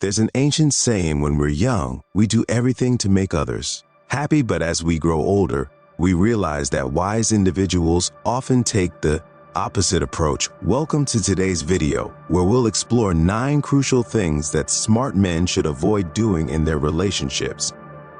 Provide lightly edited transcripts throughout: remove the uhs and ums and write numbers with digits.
There's an ancient saying: when we're young, we do everything to make others happy, but as we grow older, we realize that wise individuals often take the opposite approach. Welcome to today's video, where we'll explore 9 crucial things that smart men should avoid doing in their relationships.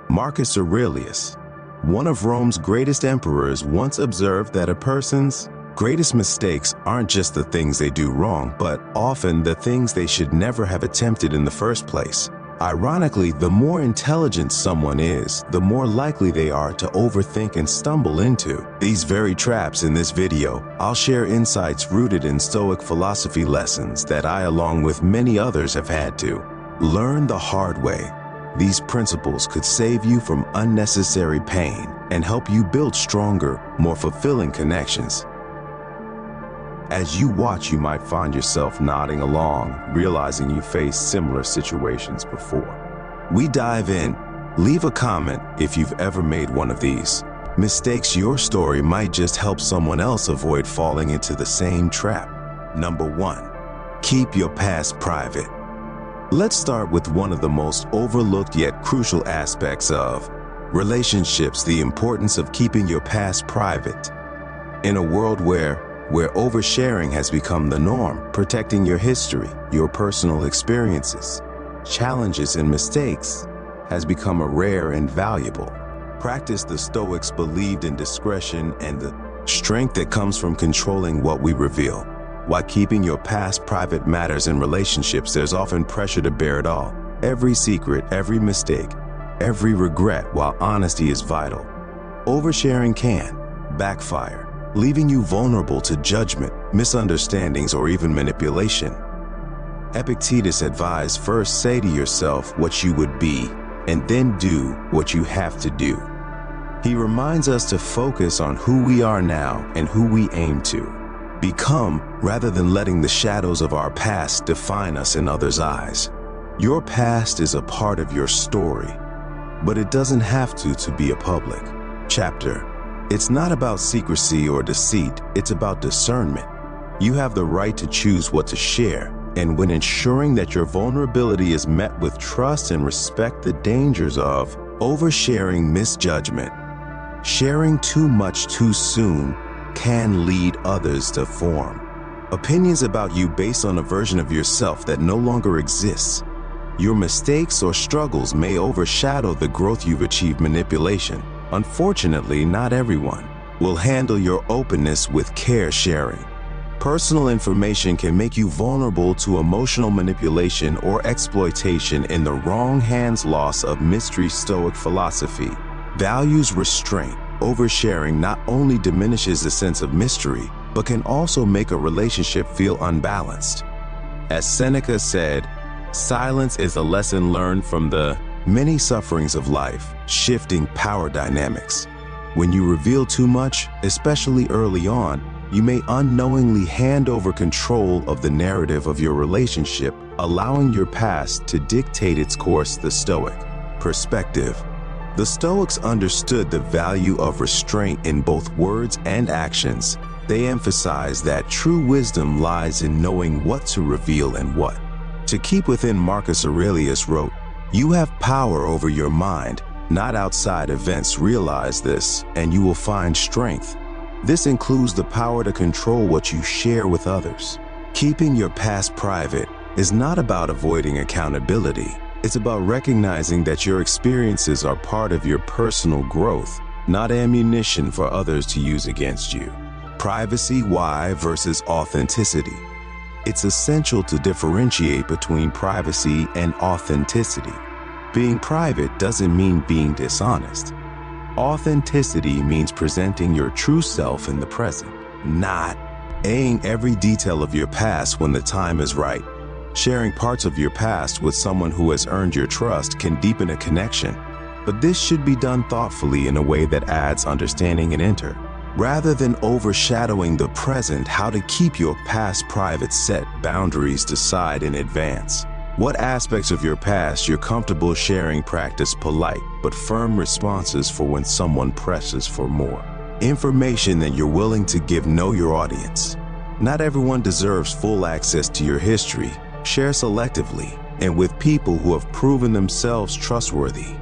Marcus Aurelius, one of Rome's greatest emperors, once observed that a person's greatest mistakes aren't just the things they do wrong, but often the things they should never have attempted in the first place. Ironically, the more intelligent someone is, the more likely they are to overthink and stumble into these very traps. In this video, I'll share insights rooted in Stoic philosophy, lessons that I, along with many others, have had to learn the hard way. These principles could save you from unnecessary pain and help you build stronger, more fulfilling connections. As you watch, you might find yourself nodding along, realizing you faced similar situations before. We dive in. Leave a comment if you've ever made one of these mistakes. Your story might just help someone else avoid falling into the same trap. Number 1. Keep your past private. Let's start with one of the most overlooked yet crucial aspects of relationships: the importance of keeping your past private. In a world where oversharing has become the norm, protecting your history, your personal experiences, challenges, and mistakes has become a rare and valuable practice. The Stoics believed in discretion and the strength that comes from controlling what we reveal. While keeping your past private matters in relationships, there's often pressure to bear it all. Every secret, every mistake, every regret. While honesty is vital, oversharing can backfire, leaving you vulnerable to judgment, misunderstandings, or even manipulation. Epictetus advised, first say to yourself what you would be, and then do what you have to do. He reminds us to focus on who we are now and who we aim to become, rather than letting the shadows of our past define us in others' eyes. Your past is a part of your story, but it doesn't have to be a public chapter. It's not about secrecy or deceit, it's about discernment. You have the right to choose what to share, and when ensuring that your vulnerability is met with trust and respect. The dangers of oversharing: misjudgment. Sharing too much too soon can lead others to form opinions about you based on a version of yourself that no longer exists. Your mistakes or struggles may overshadow the growth you've achieved. Manipulation. Unfortunately, not everyone will handle your openness with care. Sharing personal information can make you vulnerable to emotional manipulation or exploitation in the wrong hands. Loss of mystery. Stoic philosophy values restraint. Oversharing not only diminishes the sense of mystery, but can also make a relationship feel unbalanced. As Seneca said, silence is a lesson learned from the many sufferings of life. Shifting power dynamics. When you reveal too much, especially early on, you may unknowingly hand over control of the narrative of your relationship, allowing your past to dictate its course. The Stoic perspective. The Stoics understood the value of restraint in both words and actions. They emphasized that true wisdom lies in knowing what to reveal and what to keep within. Marcus Aurelius wrote, "You have power over your mind, not outside events. Realize this, and you will find strength." This includes the power to control what you share with others. Keeping your past private is not about avoiding accountability. It's about recognizing that your experiences are part of your personal growth, not ammunition for others to use against you. Privacy. Why versus authenticity? It's essential to differentiate between privacy and authenticity. Being private doesn't mean being dishonest. Authenticity means presenting your true self in the present, not airing every detail of your past when the time is right. Sharing parts of your past with someone who has earned your trust can deepen a connection, but this should be done thoughtfully in a way that adds understanding and rather than overshadowing the present. How to keep your past private. Set boundaries. Decide in advance what aspects of your past you're comfortable sharing. Practice polite but firm responses for when someone presses for more information than you're willing to give. Know your audience. Not everyone deserves full access to your history. Share selectively and with people who have proven themselves trustworthy.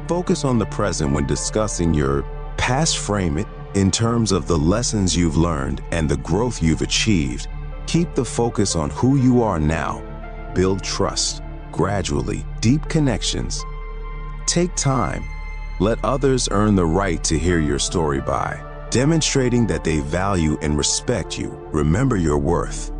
Focus on the present when discussing your past. Frame it in terms of the lessons you've learned and the growth you've achieved. Keep the focus on who you are now. Build trust, gradually, deep connections. Take time. Let others earn the right to hear your story by demonstrating that they value and respect you. Remember your worth.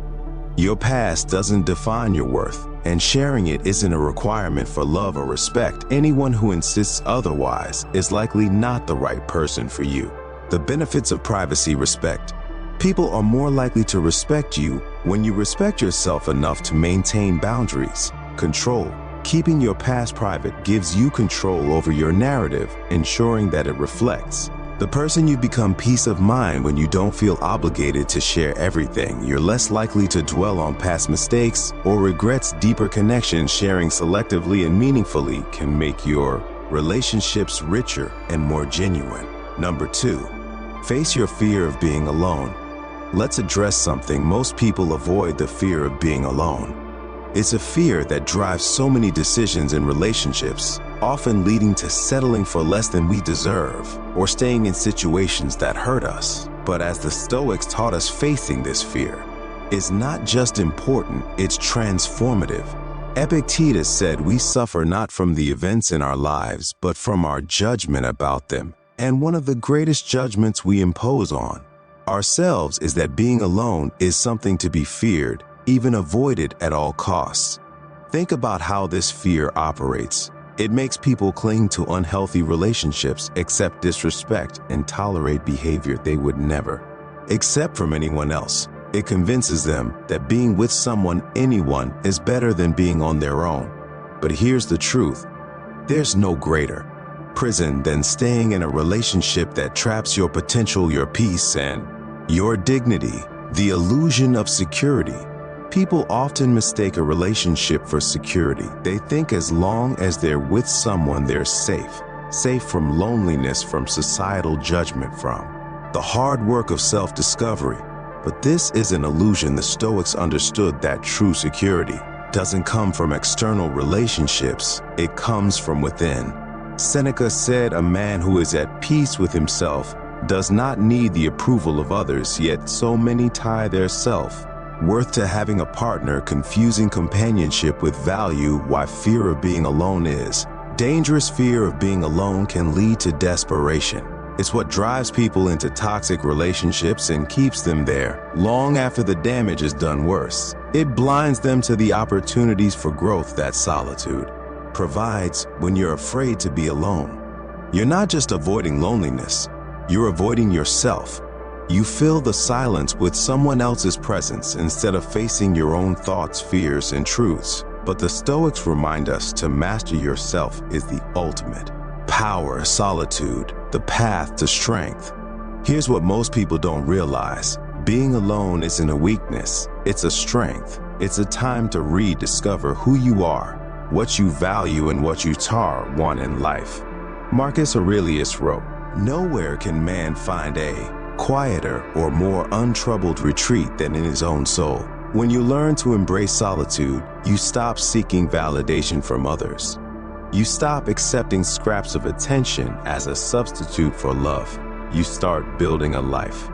Your past doesn't define your worth, and sharing it isn't a requirement for love or respect. Anyone who insists otherwise is likely not the right person for you. The benefits of privacy. Respect. People are more likely to respect you when you respect yourself enough to maintain boundaries. Control. Keeping your past private gives you control over your narrative, ensuring that it reflects the person you become. Peace of mind. When you don't feel obligated to share everything, you're less likely to dwell on past mistakes or regrets. Deeper connections. Sharing selectively and meaningfully can make your relationships richer and more genuine. Number 2, face your fear of being alone. Let's address something most people avoid: the fear of being alone. It's a fear that drives so many decisions in relationships, often leading to settling for less than we deserve or staying in situations that hurt us. But as the Stoics taught us, facing this fear is not just important, it's transformative. Epictetus said we suffer not from the events in our lives, but from our judgment about them. And one of the greatest judgments we impose on ourselves is that being alone is something to be feared, even avoided at all costs. Think about how this fear operates. It makes people cling to unhealthy relationships, accept disrespect, and tolerate behavior they would never accept from anyone else. It convinces them that being with anyone is better than being on their own. But here's the truth: there's no greater prison than staying in a relationship that traps your potential, your peace, and your dignity. The illusion of security. People often mistake a relationship for security. They think as long as they're with someone, they're safe. Safe from loneliness, from societal judgment, from the hard work of self-discovery. But this is an illusion. The Stoics understood that true security doesn't come from external relationships, it comes from within. Seneca said, "A man who is at peace with himself does not need the approval of others, yet so many tie their self-worth to having a partner, confusing companionship with value." Why fear of being alone is dangerous. Fear of being alone can lead to desperation. It's what drives people into toxic relationships and keeps them there long after the damage is done worse. It blinds them to the opportunities for growth that solitude provides. When you're afraid to be alone, you're not just avoiding loneliness, you're avoiding yourself. You fill the silence with someone else's presence instead of facing your own thoughts, fears, and truths. But the Stoics remind us to master yourself is the ultimate power. Solitude, the path to strength. Here's what most people don't realize: being alone isn't a weakness, it's a strength. It's a time to rediscover who you are, what you value, and what you want in life. Marcus Aurelius wrote, "Nowhere can man find a quieter or more untroubled retreat than in his own soul." When you learn to embrace solitude, you stop seeking validation from others. You stop accepting scraps of attention as a substitute for love. You start building a life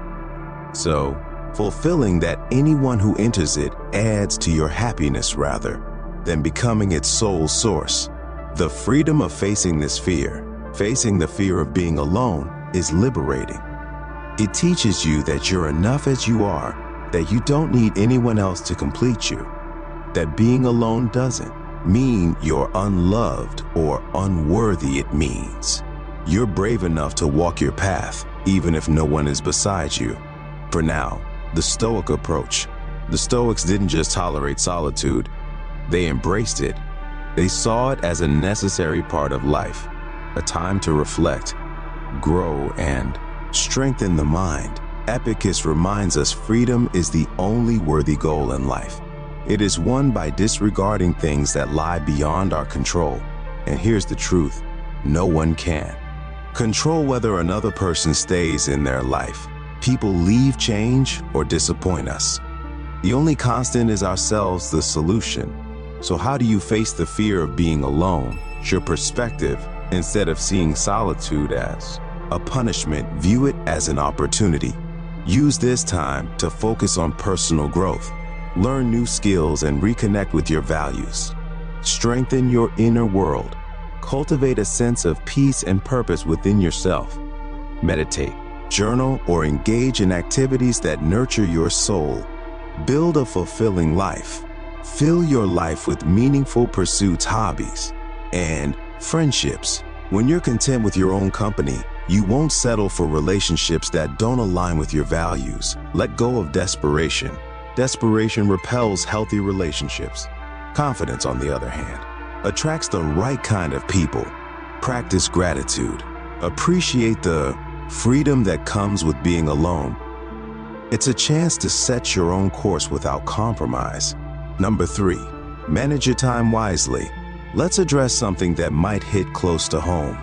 so fulfilling that anyone who enters it adds to your happiness rather than becoming its sole source. The freedom of facing this fear, facing the fear of being alone, is liberating. It teaches you that you're enough as you are, that you don't need anyone else to complete you, that being alone doesn't mean you're unloved or unworthy. It means you're brave enough to walk your path, even if no one is beside you. For now, the Stoic approach. The Stoics didn't just tolerate solitude, they embraced it. They saw it as a necessary part of life, a time to reflect, grow, and strengthen the mind. Epictetus reminds us freedom is the only worthy goal in life. It is won by disregarding things that lie beyond our control. And here's the truth: no one can control whether another person stays in their life. People leave, change, or disappoint us. The only constant is ourselves. The solution So how do you face the fear of being alone? Your perspective, instead of seeing solitude as a punishment, view it as an opportunity. Use this time to focus on personal growth. Learn new skills and reconnect with your values. Strengthen your inner world. Cultivate a sense of peace and purpose within yourself. Meditate, journal, or engage in activities that nurture your soul. Build a fulfilling life. Fill your life with meaningful pursuits, hobbies, and friendships. When you're content with your own company, you won't settle for relationships that don't align with your values. Let go of desperation. Desperation repels healthy relationships. Confidence, on the other hand, attracts the right kind of people. Practice gratitude. Appreciate the freedom that comes with being alone. It's a chance to set your own course without compromise. Number 3, manage your time wisely. Let's address something that might hit close to home: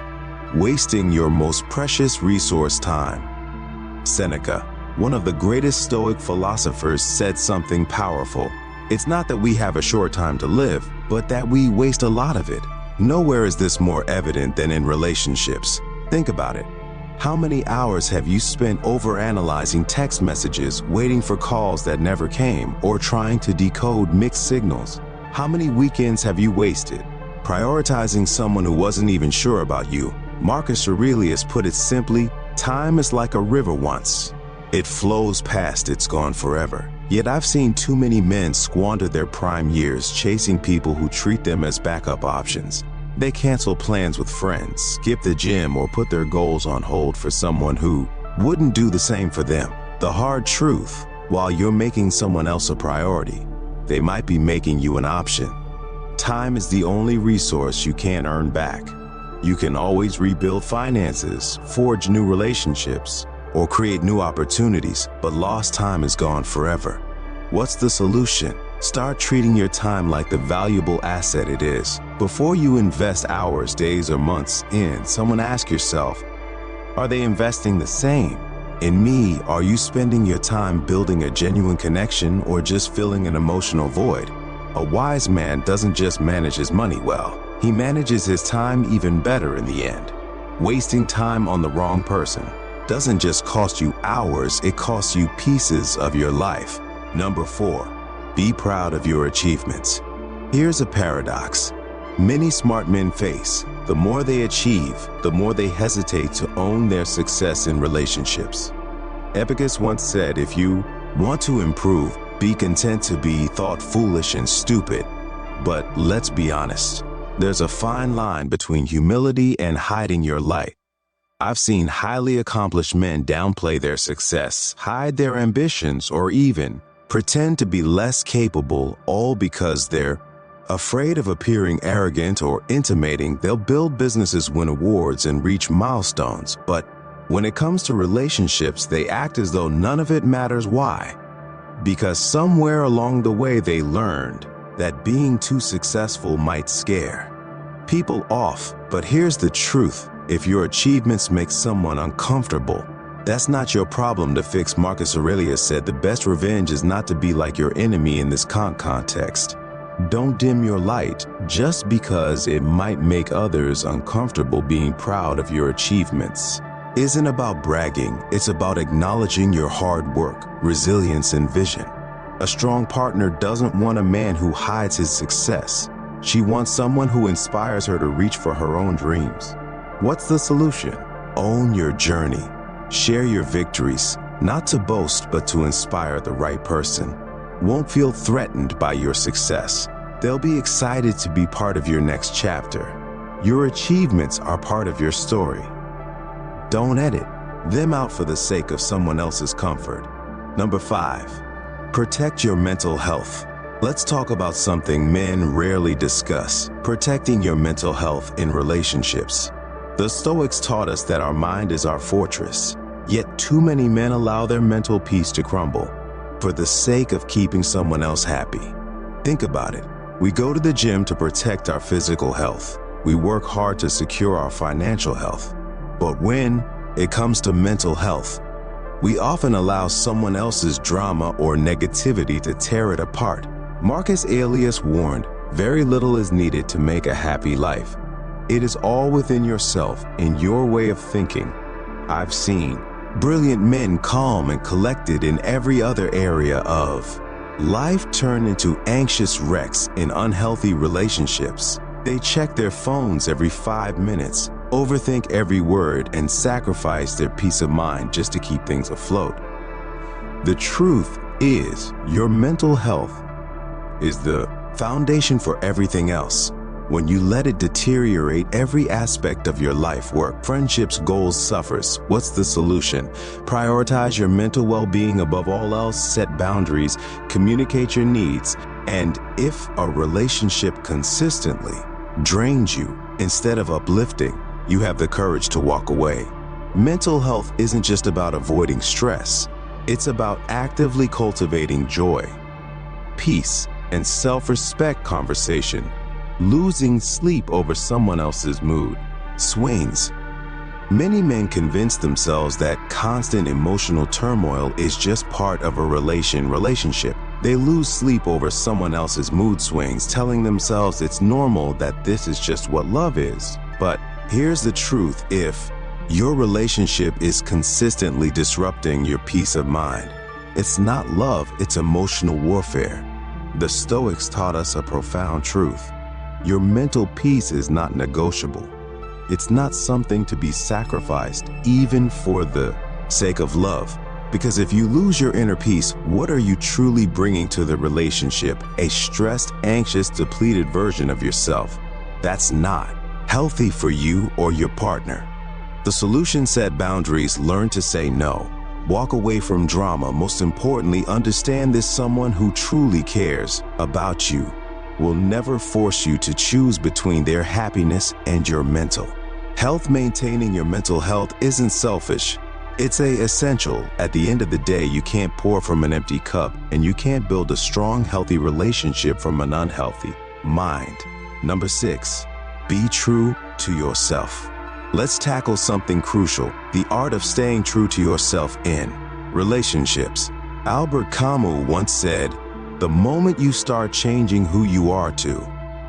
wasting your most precious resource, time. Seneca, one of the greatest Stoic philosophers, said something powerful. It's not that we have a short time to live, but that we waste a lot of it. Nowhere is this more evident than in relationships. Think about it. How many hours have you spent overanalyzing text messages, waiting for calls that never came, or trying to decode mixed signals? How many weekends have you wasted prioritizing someone who wasn't even sure about you? Marcus Aurelius put it simply: time is like a river once. It flows past, it's gone forever. Yet I've seen too many men squander their prime years chasing people who treat them as backup options. They cancel plans with friends, skip the gym, or put their goals on hold for someone who wouldn't do the same for them. The hard truth: while you're making someone else a priority, they might be making you an option. Time is the only resource you can't earn back. You can always rebuild finances, forge new relationships, or create new opportunities, but lost time is gone forever. What's the solution? Start treating your time like the valuable asset it is. Before you invest hours, days, or months in someone, ask yourself, are they investing the same? In me, are you spending your time building a genuine connection or just filling an emotional void? A wise man doesn't just manage his money well, he manages his time even better in the end. Wasting time on the wrong person doesn't just cost you hours, it costs you pieces of your life. Number 4, be proud of your achievements. Here's a paradox many smart men face: the more they achieve, the more they hesitate to own their success in relationships. Epictetus once said, if you want to improve, be content to be thought foolish and stupid. But let's be honest, there's a fine line between humility and hiding your light. I've seen highly accomplished men downplay their success, hide their ambitions, or even pretend to be less capable, all because they're afraid of appearing arrogant or intimating they'll build businesses, win awards, and reach milestones. But when it comes to relationships, they act as though none of it matters. Why? Because somewhere along the way they learned that being too successful might scare people off. But here's the truth: if your achievements make someone uncomfortable, that's not your problem to fix. Marcus Aurelius said the best revenge is not to be like your enemy in this context. Don't dim your light just because it might make others uncomfortable. Being proud of your achievements isn't about bragging, it's about acknowledging your hard work, resilience, and vision. A strong partner doesn't want a man who hides his success. She wants someone who inspires her to reach for her own dreams. What's the solution? Own your journey. Share your victories, not to boast, but to inspire. The right person won't feel threatened by your success. They'll be excited to be part of your next chapter. Your achievements are part of your story. Don't edit them out for the sake of someone else's comfort. Number 5, protect your mental health. Let's talk about something men rarely discuss: protecting your mental health in relationships. The Stoics taught us that our mind is our fortress, yet too many men allow their mental peace to crumble for the sake of keeping someone else happy. Think about it. We go to the gym to protect our physical health. We work hard to secure our financial health. But when it comes to mental health, we often allow someone else's drama or negativity to tear it apart. Marcus Aurelius warned, Very little is needed to make a happy life. It is all within yourself and your way of thinking. I've seen brilliant men calm and collected in every other area of life turn into anxious wrecks in unhealthy relationships. They check their phones every 5 minutes, overthink every word, and sacrifice their peace of mind just to keep things afloat. The truth is, your mental health is the foundation for everything else. When you let it deteriorate, every aspect of your life, work, friendships, goals suffers. What's the solution? Prioritize your mental well-being above all else, set boundaries, communicate your needs, and if a relationship consistently drains you instead of uplifting, you have the courage to walk away. Mental health isn't just about avoiding stress. It's about actively cultivating joy, peace, and self-respect. Conversation. Losing sleep over someone else's mood swings. Many men convince themselves that constant emotional turmoil is just part of a relationship. They lose sleep over someone else's mood swings, telling themselves it's normal, that this is just what love is. But here's the truth: if your relationship is consistently disrupting your peace of mind, it's not love, it's emotional warfare. The Stoics taught us a profound truth. Your mental peace is not negotiable. It's not something to be sacrificed, even for the sake of love. Because if you lose your inner peace, what are you truly bringing to the relationship? A stressed, anxious, depleted version of yourself. That's not healthy for you or your partner. The solution: set boundaries, learn to say no. Walk away from drama. Most importantly, understand this: someone who truly cares about you will never force you to choose between their happiness and your mental health. Maintaining your mental health isn't selfish. It's essential. At the end of the day, you can't pour from an empty cup, and you can't build a strong, healthy relationship from an unhealthy mind. Number 6, be true to yourself. Let's tackle something crucial: the art of staying true to yourself in relationships. Albert Camus once said, "The moment you start changing who you are to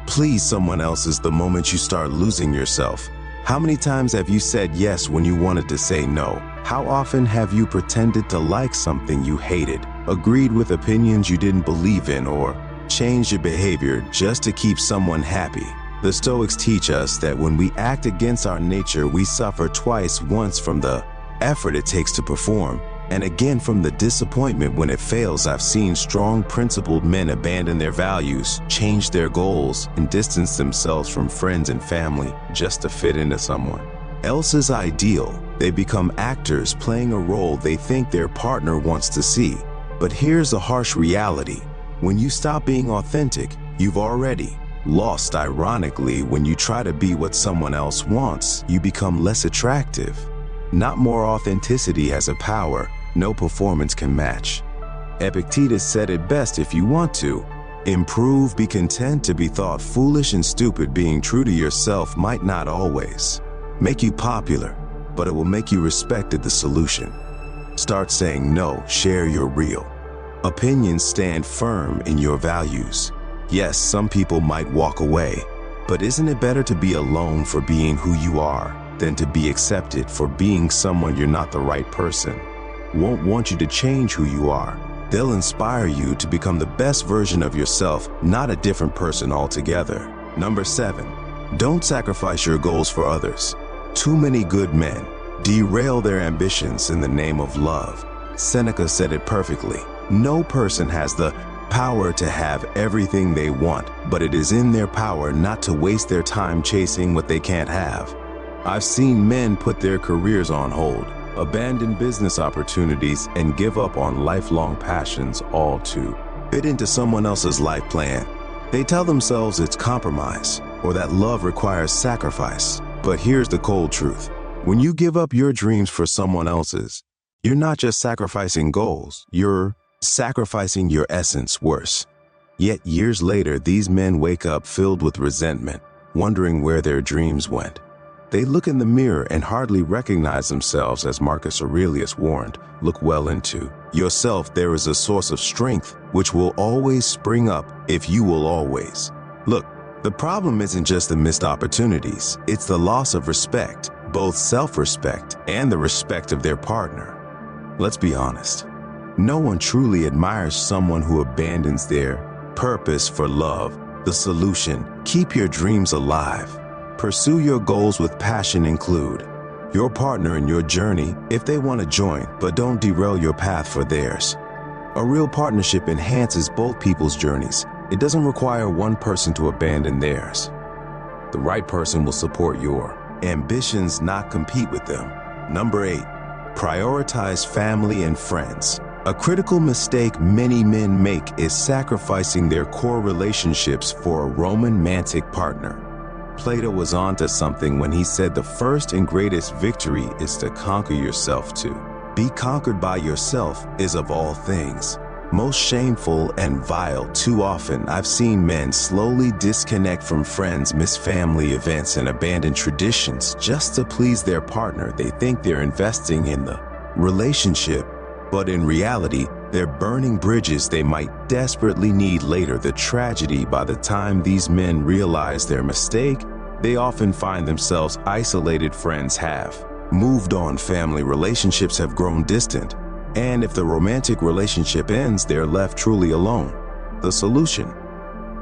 please someone else is the moment you start losing yourself." How many times have you said yes when you wanted to say no? How often have you pretended to like something you hated, agreed with opinions you didn't believe in, or changed your behavior just to keep someone happy? The Stoics teach us that when we act against our nature, we suffer twice: once from the effort it takes to perform, and again from the disappointment when it fails. I've seen strong, principled men abandon their values, change their goals, and distance themselves from friends and family just to fit into someone else's ideal. They become actors playing a role they think their partner wants to see. But here's the harsh reality: when you stop being authentic, you've already lost. Ironically, when you try to be what someone else wants, you become less attractive. Not more. Authenticity has a power no performance can match. Epictetus said it best: if you want to improve, be content to be thought foolish and stupid. Being true to yourself might not always make you popular, but it will make you respected. The solution: start saying no, share your real opinions, stand firm in your values. Yes, some people might walk away, but isn't it better to be alone for being who you are than to be accepted for being someone you're not? The right person won't want you to change who you are. They'll inspire you to become the best version of yourself, not a different person altogether. Number 7, don't sacrifice your goals for others. Too many good men derail their ambitions in the name of love. Seneca said it perfectly: no person has the power to have everything they want, but it is in their power not to waste their time chasing what they can't have. I've seen men put their careers on hold, abandon business opportunities, and give up on lifelong passions, all to fit into someone else's life plan. They tell themselves it's compromise, or that love requires sacrifice. But here's the cold truth: when you give up your dreams for someone else's, you're not just sacrificing goals, you're sacrificing your essence. Worse yet, years later, these men wake up filled with resentment, wondering where their dreams went. They look in the mirror and hardly recognize themselves. As Marcus Aurelius warned, look well into yourself. There is a source of strength which will always spring up if you will always Look, the problem isn't just the missed opportunities, it's the loss of respect, both self-respect and the respect of their partner. Let's be honest. No one truly admires someone who abandons their purpose for love. The solution: keep your dreams alive. Pursue your goals with passion. Include your partner in your journey if they want to join, but don't derail your path for theirs. A real partnership enhances both people's journeys. It doesn't require one person to abandon theirs. The right person will support your ambitions, not compete with them. Number 8, prioritize family and friends. A critical mistake many men make is sacrificing their core relationships for a romantic partner. Plato was onto something when he said the first and greatest victory is to conquer yourself. To be conquered by yourself is of all things most shameful and vile. Too often, I've seen men slowly disconnect from friends, miss family events, and abandon traditions just to please their partner. They think they're investing in the relationship, but in reality, they're burning bridges they might desperately need later. The tragedy: by the time these men realize their mistake, they often find themselves isolated. Friends have moved on, family relationships have grown distant, and if the romantic relationship ends, they're left truly alone. The solution: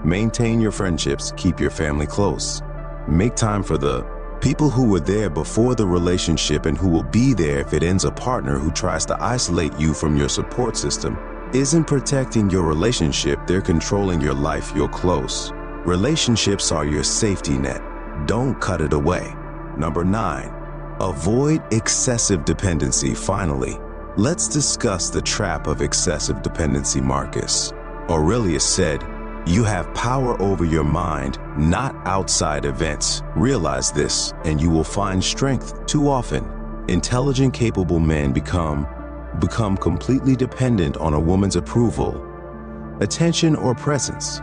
maintain your friendships, keep your family close. Make time for the people who were there before the relationship and who will be there if it ends. A partner who tries to isolate you from your support system isn't protecting your relationship, they're controlling your life. You're close. Relationships are your safety net. Don't cut it away. Number 9, avoid excessive dependency. Finally, let's discuss the trap of excessive dependency. Marcus Aurelius said, "You have power over your mind, not outside events. Realize this, and you will find strength." Too often, intelligent, capable men become completely dependent on a woman's approval, attention, or presence.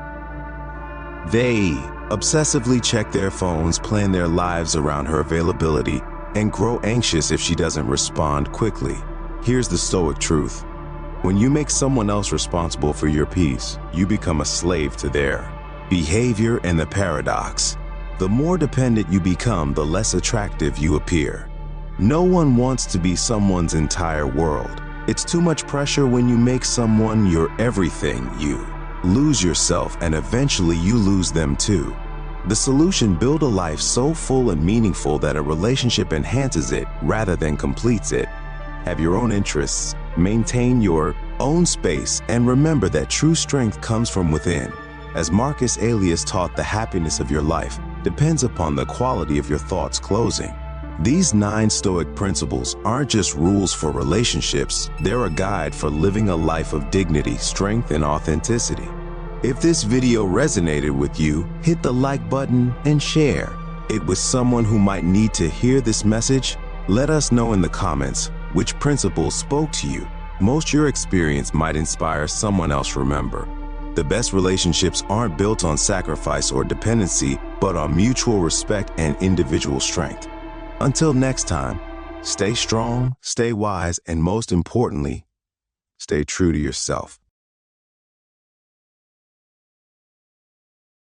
They obsessively check their phones, plan their lives around her availability, and grow anxious if she doesn't respond quickly. Here's the Stoic truth: when you make someone else responsible for your peace, you become a slave to their behavior. And the paradox: the more dependent you become, the less attractive you appear. No one wants to be someone's entire world. It's too much pressure. When you make someone your everything, you lose yourself, and eventually you lose them too. The solution: build a life so full and meaningful that a relationship enhances it rather than completes it. Have your own interests, maintain your own space, and remember that true strength comes from within. As Marcus Aurelius taught, the happiness of your life depends upon the quality of your thoughts. Closing. These 9 Stoic principles aren't just rules for relationships, they're a guide for living a life of dignity, strength, and authenticity. If this video resonated with you, hit the like button and share it with someone who might need to hear this message. Let us know in the comments which principles spoke to you most. Your experience might inspire someone else. Remember, the best relationships aren't built on sacrifice or dependency, but on mutual respect and individual strength. Until next time, stay strong, stay wise, and most importantly, stay true to yourself.